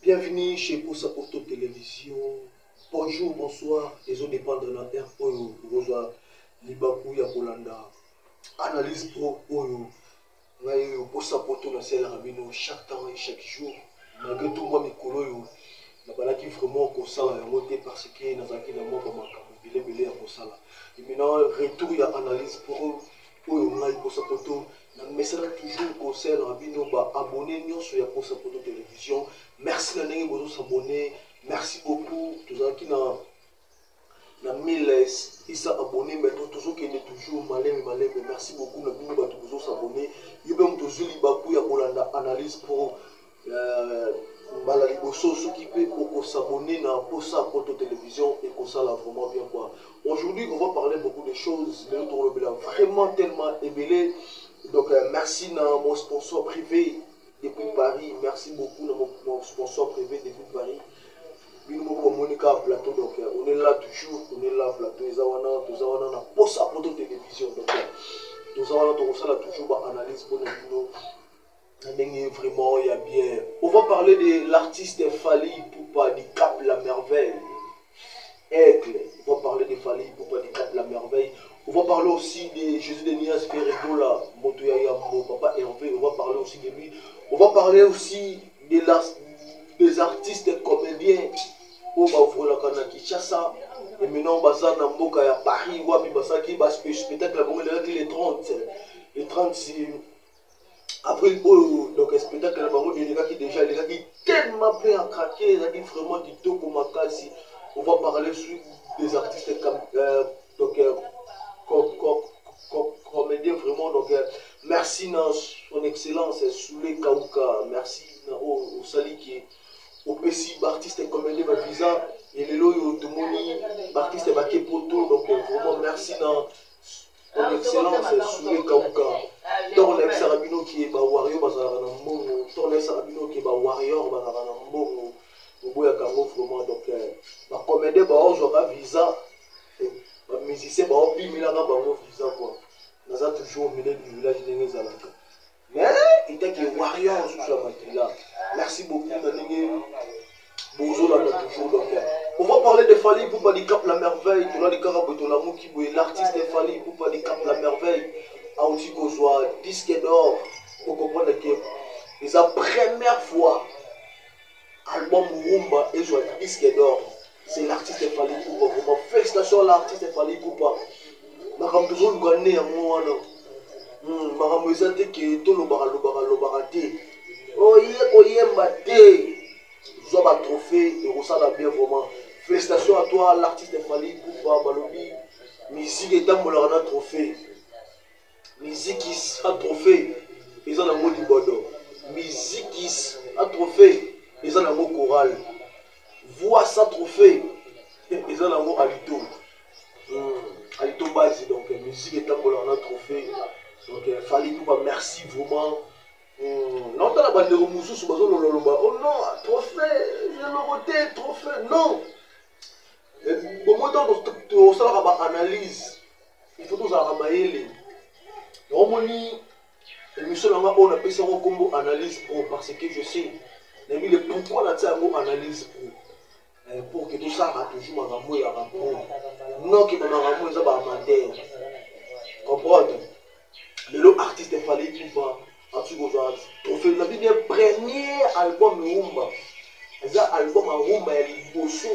Bienvenue chez Poussa Auto Télévision. Bonjour, bonsoir. Les autres dépendent de la RO. Rosa Libakou Yakolanda. Analyse pro Oyo. Poussa Auto na sel Rabino chaque temps et chaque jour. Malgré tout, moi, mes coloyos. Na balaki vraiment ko sala ya moté parce que nazaki na moko makambo belé ya ko sala. Et maintenant retour ya analyse pro Oyo ngai Poussa Auto. Mais ça toujours conseil Rabino ba abonner nyonso ya Poussa Auto Télévision. Merci d'abonner, s'abonner. Merci beaucoup. Tous ceux qui n'ont 1000 ils sont abonnés, mais tous ceux qui sont toujours malins. Merci beaucoup. Nous avons toujours s'abonner. Nous avons toujours analyse pour ceux qui peuvent s'abonner à Poussa Auto Télévision et que ça là vraiment bien quoi. Aujourd'hui, on va parler beaucoup de choses. Vraiment tellement ébélé. Donc merci à mon sponsor privé depuis Paris. Merci beaucoup à mon sponsor privé depuis Paris. Nous Monica Plateau. Donc on est là toujours. On est là Plateau. Nous avons Poussa Auto Télévision. Donc nous avons toujours analyse pour nous. Vraiment, il y a bien. On va parler de l'artiste Fally Ipupa du Cap La Merveille. Aigle. On va parler de Fally Ipupa du Cap La Merveille. On va parler aussi de Jésus de Nias Ferregola, Motoyaya, mon papa Hervé. On va parler aussi de lui. On va parler aussi des artistes comédiens. On va ouvrir la canne à Kinshasa. Et maintenant, on va à Mboka à Paris. On va faire spectacle les 30. Les 30, après, donc, le spectacle, les gars qui déjà, les gars qui tellement bien craqué, les gars qui vraiment du tout comme Makasi. On va parler sur des artistes comédien vraiment. Donc merci à son excellence Soulé Kaouka, merci au Sali qui est au PC artiste comédien visa et les loyaux de Moni artiste Baké Poto. Donc vraiment merci à son excellence Soulé Kaouka. Dans l'ex Rabino qui est warrior bazara na mbongo, dans l'ex Rabino qui est warrior bazara na mbongo. Oboya Kango vraiment. Donc ma comédien ba aujourd'hui visa les musiciens ont pris visa quoi. Nous avons toujours au milieu du village de Nezalaka. Mais il était que warrior sur la matière. Merci beaucoup. On va parler de Fally Ipupa du Cap La Merveille. Tu as dit que l'artiste Fally Ipupa du Cap La Merveille a aussi besoin disque d'or. Pour comprendre que c'est la première fois album Rumba et joué disque d'or. C'est l'artiste Fally Ipupa. Vraiment, félicitations à l'artiste Fally Ipupa. Je suis toujours gagné à moi. Je suis toujours que tout le trophée et ça bien vraiment. Félicitations à toi, l'artiste Fally Ipupa. Balobi, musique est un trophée. Musique est un trophée. Ils ont un mot du bodo. Musique est un trophée. Ils ont un mot choral. Voix sans trophée. Ils ont un mot alito. Alito base. Donc, musique est un trophée. Donc, Fally Ipupa, merci vraiment. Non, t'as la bande de Roumoussou sur le oh non, trophée, j'ai le voté, trophée, non. Au moment où on a analyse, il faut tous ramailler. L'émission on appelle ça un combo analyse pro parce que je sais pourquoi on a dit un analyse pro. Pour que tout ça a toujours un amour et un rapport. Non, que mon amour est un amateur. Comprendre? Le artiste Fally Ipupa. Trophée la vie premier album Rumba. C'est un album à Rumba et Bosso.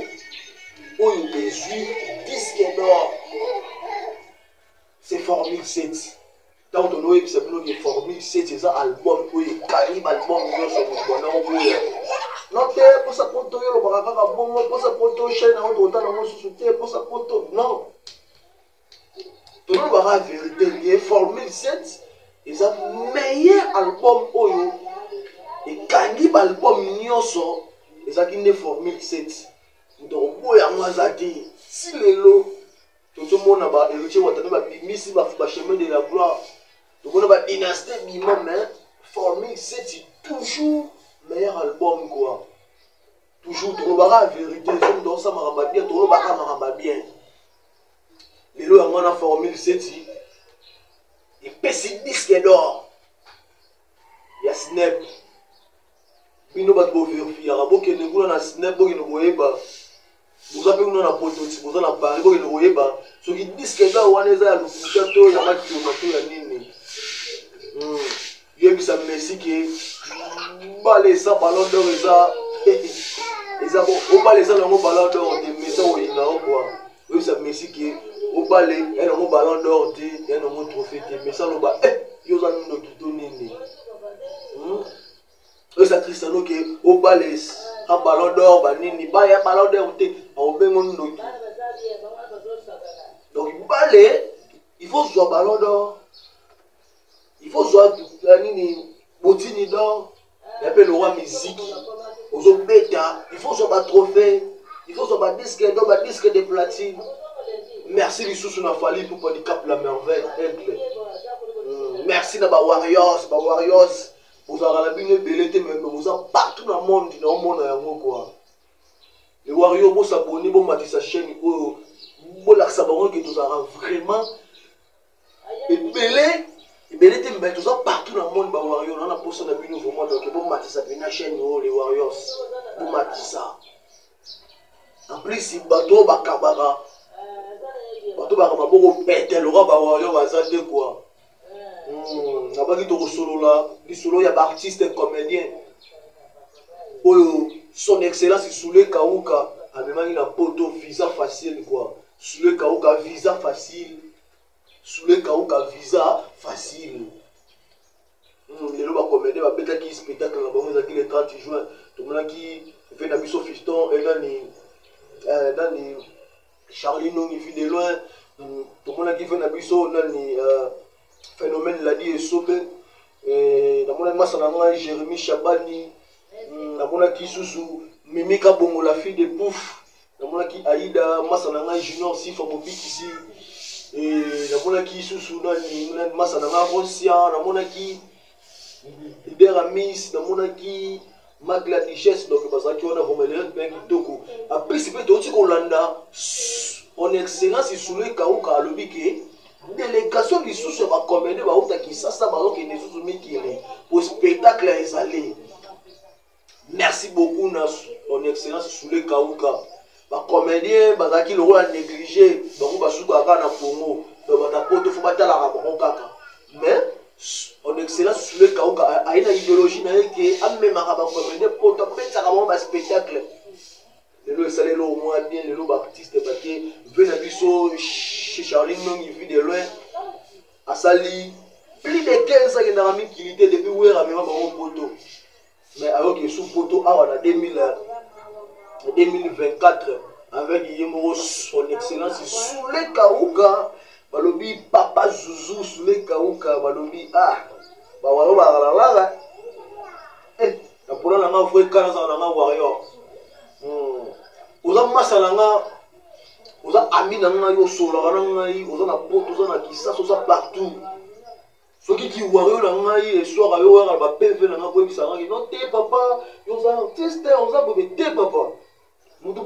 Où il y a 10 disque d'or. C'est Formule 7. Tant que nous avons une Formule 7, c'est un album, oui, calibre album, nous sommes non, pour ça, pour toi, pour ça, pour toi, chaîne, pour ça, pour toi, non. Tout le monde va la vérité. Il est Formule 7, c'est un meilleur album, et calibre album, c'est ça qui est Formule 7. Donc, si les lots, tout le monde a hérité, le chemin de la gloire, tout le monde a dynastie, mais Formule 7, c'est toujours meilleur album, quoi. Toujours, tout le monde a vérité, tout ça m'a bien, tout le monde m'a bien. Les lots, on a Formule 7, et petit disque d'or. Il y a Snap. Bino bat bo vérifier, rabo que ne goulana Snap, bo ne goyeba. Vous avez une prototype, vous en avez parlé, vous ne voyez pas. Ce qui disent que là, on est à l'ouverture, il y a un qui il y a un Messi qui balé ça, ballon d'or, et ça, on balé ça dans mon ballon d'or, mais ça, on est là, quoi. Oui, ça Messi qui au balé, il y a un ballon d'or, il y a un trophée, mais ça, on va, il y a un qui donne. Oui, ça Cristiano qui au balé. Un ballon d'or, il y a un ballon d'or, donc il faut jouer ballon d'or, il faut jouer botini d'or, il y a le roi musique, il faut jouer un trophée, il faut jouer un disque d'or, un disque de platine. Merci les sous n'a fallu pour handicap la merveille. Merci à Warriors. Vous avez la bine belleté, mais vous avez partout dans le monde, quoi. Les Warriors, vous s'abonnez, vous mettez sa chaîne, vous l'acceptez que vous avez vraiment belleté, mais tout ça partout dans le monde, les Warriors, on a posé la bine vraiment, donc vous mettez sa chaîne, les Warriors, vous mettez ça. En plus, si bateau, bakabara, bateau, bakabara, vous pétez le roi, les Warriors, vous avez quoi. Il y a des artistes et comédiens. Son excellence est sous le Kaouka. Il a poto visa facile. Sous le Kaouka, visa facile. Sous le Kaouka, visa facile. Les gens comédiens, peut-être qu'ils spectacle le 30 juin. Tout le monde qui fait la mission fiston et dans les Charlie non, il fait de loin. Tout le monde qui fait la mission dans les phénomène l'a dit et sauvé. Dans mon masananga Jérémy Chabani, dans mon qui sous Mimika Bongo la fille de Pouf, dans mon qui Aïda Masananga Junior si Famobik ici, et dans mon qui sous dans Masananga Rossian, dans mon qui Iberamis, dans mon qui Magla Tichesse, donc parce qu'on a vraiment les bien qui toko. Après c'est peut-être aussi qu'on l'a en excellence sous le Kaouka à l'obike. Délégation du sous va commander qui ça va qui pour spectacle les allées. Merci beaucoup en excellence sous le Kaouka. Va commander qui le roi négligé donc va sous la Congo donc va faut pas la mais en excellence sous le Kaouka a une idéologie qui a même à commander pour un spectacle. Le salaire au moins bien le artiste parce que venez biso chez Charlie non il vit de loin à Sali plus de 15 ans qu'il était depuis où est ramené mon poteau mais avec sous poteau en 2024 avec Guillermo son excellence sous les Kaouka balobi papa Zouzou sous les Kaouka balobi voilà et pour la main faut 15 ans dans warrior. Vous avez masalanga, vous avez ami nanga yo solo nanga yi, vous avez na poto, vous avez na kisa, vous avez partout. Ceux qui warrior nanga yi, et soir yo wara ba PV nanga ko bisanga yi, non te papa, yo za artiste, on za bébé te papa. Mudu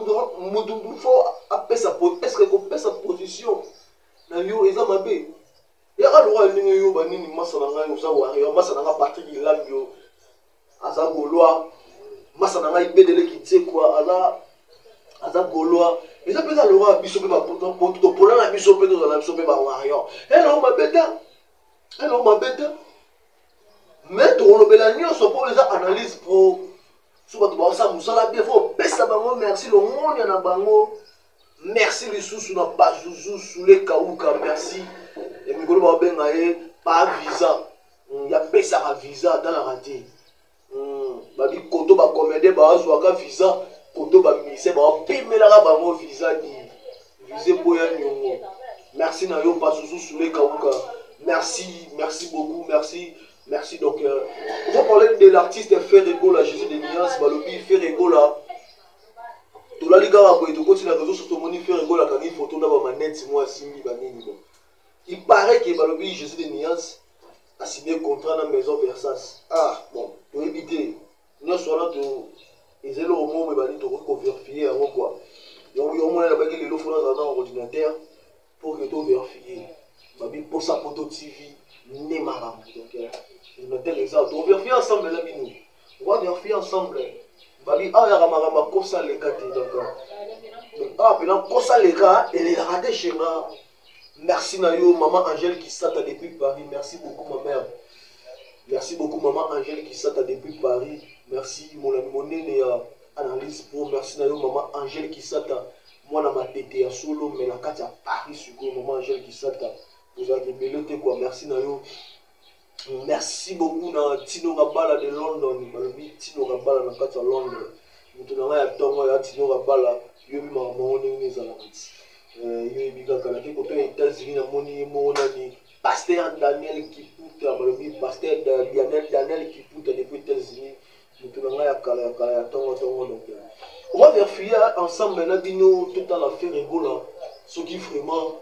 faut appeler sa position, est-ce que qu'on peut sa position? Na yo eza mabe. Ya alora ninga yo ba nini masalanga yo za warrior, masalanga Patrick Lamio, aza Gaulois. Masananga ibedele qui tse quoi aza Gaulois mais ça peut être le roi biso pe ba pour la biso pe dans la biso pe ba warrior hello ma bête mais to lo bela nyonso pour les analyse pour so ba to ba sa musala bien faut pesa bango merci le monde na bango merci les sous na Pazuzu sous les Kaouka, merci. Et Mikolo Babengaye, pas visa. Il y a pas visa dans la raté. Babi Koto ba comédie ba zwaka visa, Koto ba mise ba pimela ba mo visa di. Visa pour ya nyongo. Merci na yo Pazuzu sous les Kaouka. Merci, merci beaucoup, merci. Merci donc. On va parler de l'artiste Ferrego la Jésus de Nias, Balobi Ferrego là. Tout la liga va to continue na réseau sur moni Ferrego la kangi photo na ba manette moi simbi ba nini bon. Il paraît que Balobi Jésus de Nias a signé contrat dans maison Versace. Ah bon, pour éviter. Nous sommes là to ezelo au moment où bani to ko vérifier avant quoi. Donc au moins là ba que les lots dans un ordinateur pour que to vérifier. Babi pour sa photo TV né maram. Donc je notais l'exemple. On vérifie ensemble là binou. On va vérifier ensemble. Babi ah ya ramama comme ça les gars d'accord. Donc ah puis là comme ça les gars et les raté chez moi. Merci Nayo maman Angèle qui s'attend depuis Paris. Merci beaucoup ma mère. Merci beaucoup maman Angèle qui s'attend depuis Paris. Merci mon ami mon nez analyse pour merci Nayo maman Angèle qui s'attend. Moi na ma tête à solo mais la carte à Paris sur maman Angèle qui s'attend. Vous avez beloté quoi. Merci Nayo. Merci beaucoup na Tino Rabala de London. Tino Rabala na carte à London. Nous avons attendre ya Tino Rabala. Yo mi maman on est les alamati. Yo biga kana ke côté États-Unis na moni mo na ni pasteur Daniel Kiputa, balobi pasteur Daniel Kiputa depuis États-Unis. Nous avons ya tongo donc. On va vérifier ensemble maintenant bino tout à la fait rigolo ce qui vraiment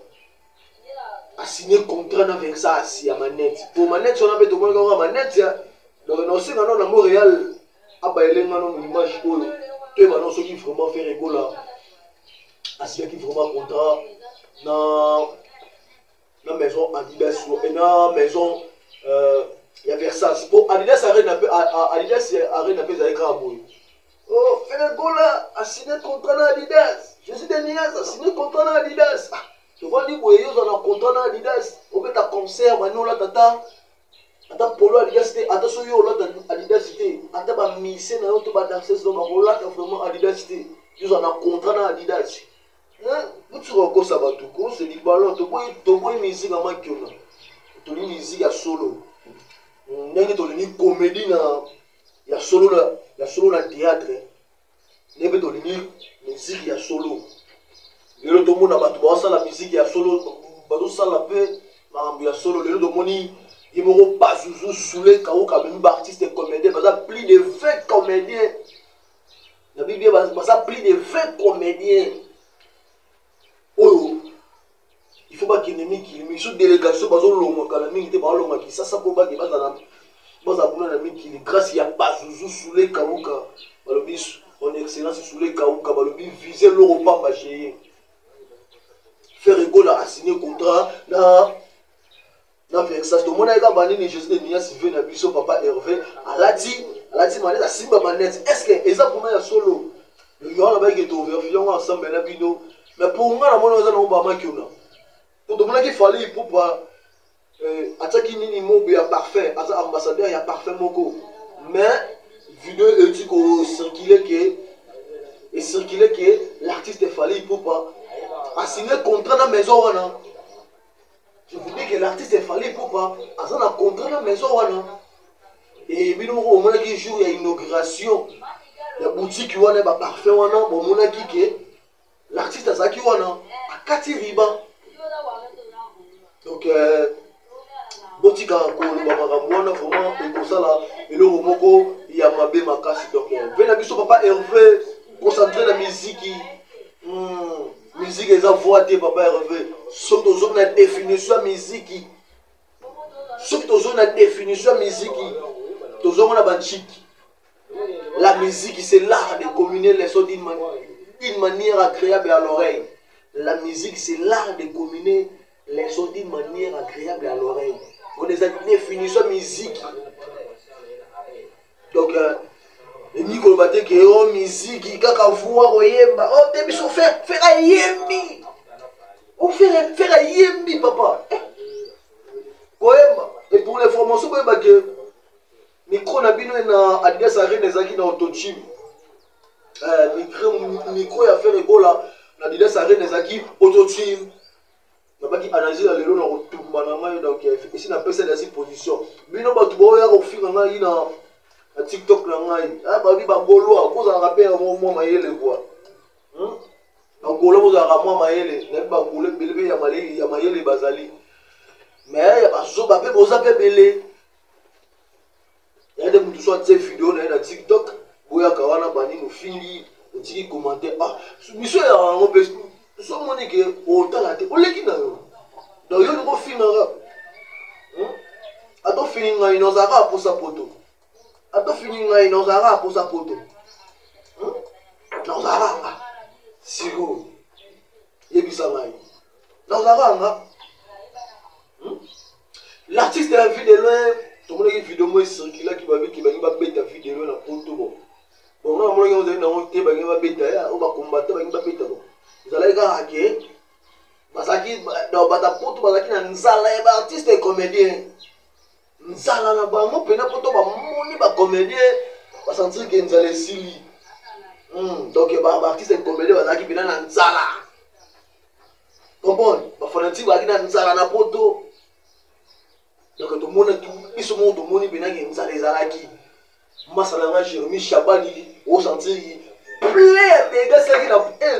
a signé contrat avec ça à Manette. Pour Manette, on a fait tout le monde à Manette. Donc, on sait que dans Montréal, à Baïlenga, on a une image pour eux. Tu vois, ceux qui vraiment fait rigolo là. A signé qui vraiment contrat dans la maison Adidas et dans la maison il y a Versace. Pour Adidas, Adidas arrête un peu avec Rabou. Oh, fait rigolo là, a signé contrat dans Adidas. Je suis Denis, a signé contrat dans Adidas. Tu vois, les voyous ont un contrat dans Adidas. On fait un concert, maintenant là, tata polo Adidas, tata soyo là, Adidas, tata ba mise na yo, tata danser, donc là, vraiment Adidas, ils ont un contrat dans Adidas. Vous tu reconnais ça, Batouko, c'est du ballon, tu vois une musique à ma kiona, tu lis musique à solo. N'est-ce pas une comédie na, il y a solo na théâtre. N'est-ce pas une musique à solo. Le lot de monde a battu la musique ya solo, bateau ça la paix, ma solo. Le lot de monde il m'aura pas sous les chaos comme un artiste et comédien, parce que plus de 20 comédiens. La Bible parce que plus de 20 comédiens. Oh, il faut pas qu'il ait mis qu'il ait sous délégation, parce que l'homme quand la mine était pas l'homme qui ça pour pas qu'il va dans la mine qui grâce il y a pas sous les chaos quand le bis en excellence sous les chaos quand le bis viser l'euro pas marcher. Ferrego a signé contrat na Versace. Tout le monde a gagné Jésus de Nias Sylvain Nabiso papa Hervé. Alati Manette a Simba Manette. Est-ce que Eza pour moi solo? Le gars là-bas qui est ouvert, fions ensemble na bino. Mais pour moi la monnaie on a un bama qui on a. Pour tout le monde qu'il fallait pour pas attaquer nini mo ya parfait, asa ambassadeur ya parfait moko. Mais vidéo éthique au circuler que l'artiste est fallait pour pas a signé contrat dans la maison. Je vous dis que l'artiste est fallait pour pas a signé contrat dans la maison. Et puis au moment qui jour il y a inauguration, il y a boutique qui a parfait au moment qui l'artiste a qui a Kati Riba. Donc boutique a vraiment et ça là et le romoko il y a mabé makasi donc venez biso papa Hervé concentrer la musique musique les voix de papa Hervé surtout dans la définition musique surtout dans la définition musique toujours on a banchik la musique c'est l'art de communier les sons d'une manière agréable à l'oreille. La musique c'est l'art de communier les sons d'une manière agréable à l'oreille. On a une définition musique. Donc Nico Baté qui est musique kaka voix oyemba oh t'es biso faire ayembi on faire ayembi papa oyemba et pour les formations oyemba que micro na bino na Adidas Arena ezaki na autotune micro ya faire egola Adidas Arena ezaki autotune. Nabaki analyser la lelo na kotumba na ngai donc ici na pesa de position. Bino ba tubo ya ko finga ngai na TikTok na ngai. Ah ba bi ba golo ko za rapper mo mayele quoi. Na golo mo za mo mayele, na ba golo belebe ya mayele bazali. Mais ya ba so ba pe boza pe belé. Il y a des gens qui sont des vidéos dans TikTok, boya kawana bani no fingi, on dit commenter ah, monsieur on peut so moni que autant la té, o leki na yo. Donc yo ko finga. Ato finga ino zaka pour sa poto. Ato finga ino zaka pour sa poto. Na zaka. Sigo. Yebisa ngai. Na zaka nga. L'artiste est vu de loin. Tout le monde a une vidéo qui circule qui va mettre la vidéo dans le bon. Bon, moi, je vais vous dire, on va combattre, on va mettre. Vous allez hacker. Basaki, dans la poto, Basaki, un artiste et comédien. Nzala na ba mo pena poto ba moni ba comédien, ba sentir que nzala sili. Donc ba artiste et comédien Basaki pena na nzala. Comprendre? Ba fanatique ba kina nzala na poto. Donc tout le monde ils sont tout le monde bien que nous allons zalaki masalanga Jérémy Chabani au sentir plein de gars c'est qui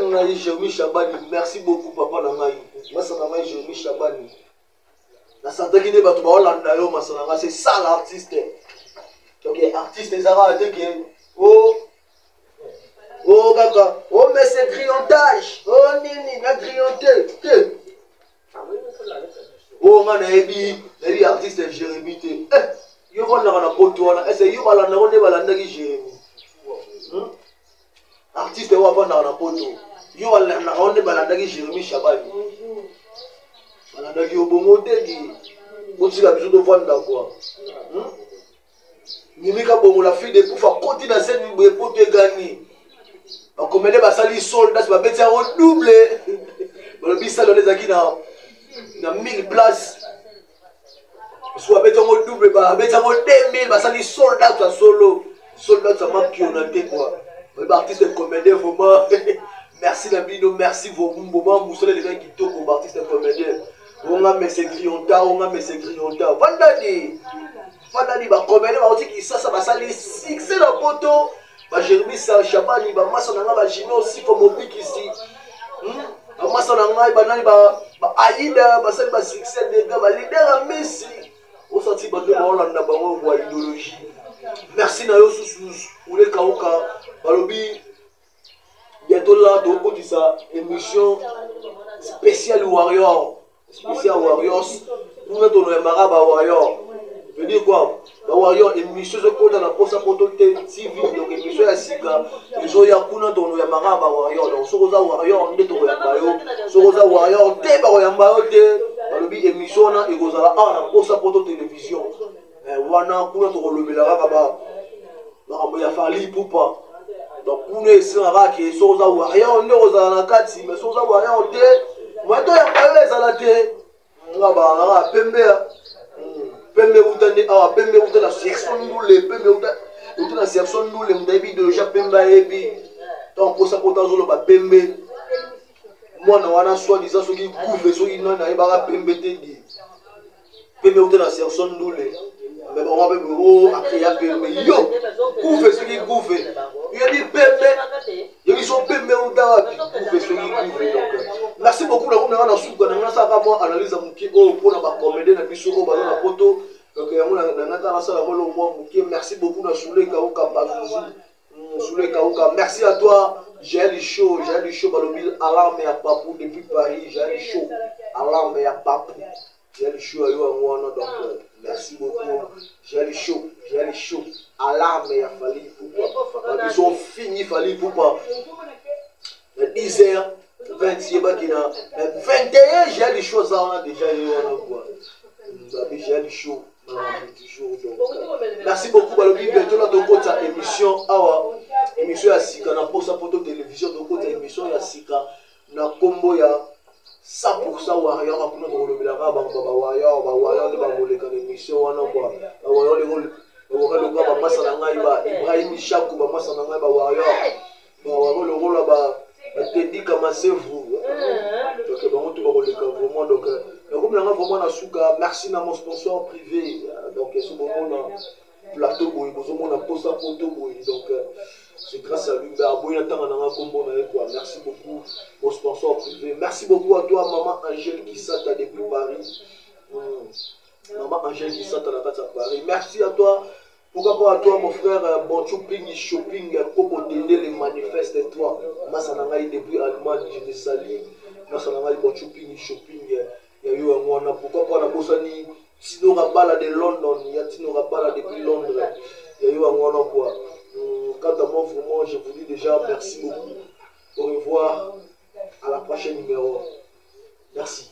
na Jérémy Chabani merci beaucoup papa na ngai masalanga Jérémy Chabani la santé qui n'est pas tout Hollanda yo masalanga c'est ça l'artiste donc artiste zara de que oh kaka oh mais c'est grillontage oh nini na grillonté oh man les artistes Jérémy yo vont na poto wana est-ce yo balanda ko ne balanda ki Jérémy artiste wa vont na poto yo balanda ko ne balanda ki Jérémy Chabani balanda ki obongo te ki otika biso to vanda quoi mimika bongo la fille de poufa côté dans cette boye poto gagner ba comédie ba sali soldat ba betia au double ba bisa les aki na 1000 places. Soit avec un double, avec un 2000, ça les soldats solo. Soldats ça m'a qui on a été quoi. Les artistes comédiens vraiment. Merci Nabino, merci vous. Moment vous savez les gens qui tournent comme artistes comédiens. On a mis ces grillontas, on a mis ces grillontas. Vandani ba comédien ba aussi qui ça va ça les succès la photo. Ba Jérémy Chabani ba massa na ba Gino aussi comme Obik ici. Massa na ngai ba nani ba Aïda ba ça ba succès des gars ba leader à Messi. Au senti ba de Hollande ba wa idéologie. Merci na yo sous ou les kaoka balobi bientôt là donc dit ça émission spéciale Warriors pour mettre nos maraba Warriors veut dire quoi ba Warriors émission je connais la poste photo TV donc émission ya sika ezo ya kuna tono ya maraba Warriors donc sokoza Warriors nde to ya bayo sokoza Warriors te ba ya bayo te balobi émission na ekozala na poste photo télévision wana kuna to lobela kaba na ya fali pupa donc kuna esanga ke sokoza Warriors nde kozala na kati mais sokoza Warriors te moi to ya bayo ezala te ngaba na pembe pembe utande awa pembe utana section ndule pembe utana section ndule mdabi déjà pembe ebi donc pour ça potazolo ba pembe mwana wana soit disant soki couve soki nana ebaka pembe te di pembe utana section ndule mais bon on va me après ya pembe yo couve soki couve yo di pembe yo ils sont pembe utana couve soki couve donc merci beaucoup na kuna na suka na ngasa ka mo analyse muki o pona ba comédie na biso ko ba na poto donc yango na ngata na sala mo lo mo muki merci beaucoup na Souley Kaouka Bazuzi Souley Kaouka merci à toi j'ai chaud balobi alarme ya papou depuis Paris j'ai chaud alarme ya papou j'ai chaud ayo ngwana donc merci beaucoup j'ai chaud alarme ya fali poupa ils ont fini fali poupa 10h 20 bakina 21 j'ai des choses à déjà quoi nous avons déjà des choses toujours donc merci beaucoup balobi bientôt là donc ta émission awa émission ya sika na posa poto télévision donc ta émission ya sika na kombo ya 100% Warriors kuna to lobela ka ba Warriors de ba moleka émission wana quoi ba Warriors le ba masa na ngai ba Ibrahim Chakou ba masa na ngai ba Warriors ba Warriors le rôle ba Teddy Kamasevu. Donc, vraiment, tout le monde vraiment. Donc, vraiment, merci à mon sponsor privé. Donc, ce moment, plateau, on a posé un photo. Donc, c'est grâce à lui. Merci beaucoup au sponsor privé. Merci beaucoup à toi, maman Angèle qui s'attend depuis Paris. Maman Angèle qui s'attend à Paris. Merci à toi. Pourquoi pas à toi, mon frère, bon shopping, pour t'aider les manifestes et toi. Moi, ça n'a pas depuis Allemagne, je te salue. Moi, ça n'a pas bon shopping, il y a eu un mois. Pourquoi pas, on a besoin Tino Rabala de London, il y a Tino Rabala depuis Londres. Il y a eu un mois, quoi. Quant à moi, vraiment, je vous dis déjà merci beaucoup. Au revoir. À la prochaine numéro. Merci.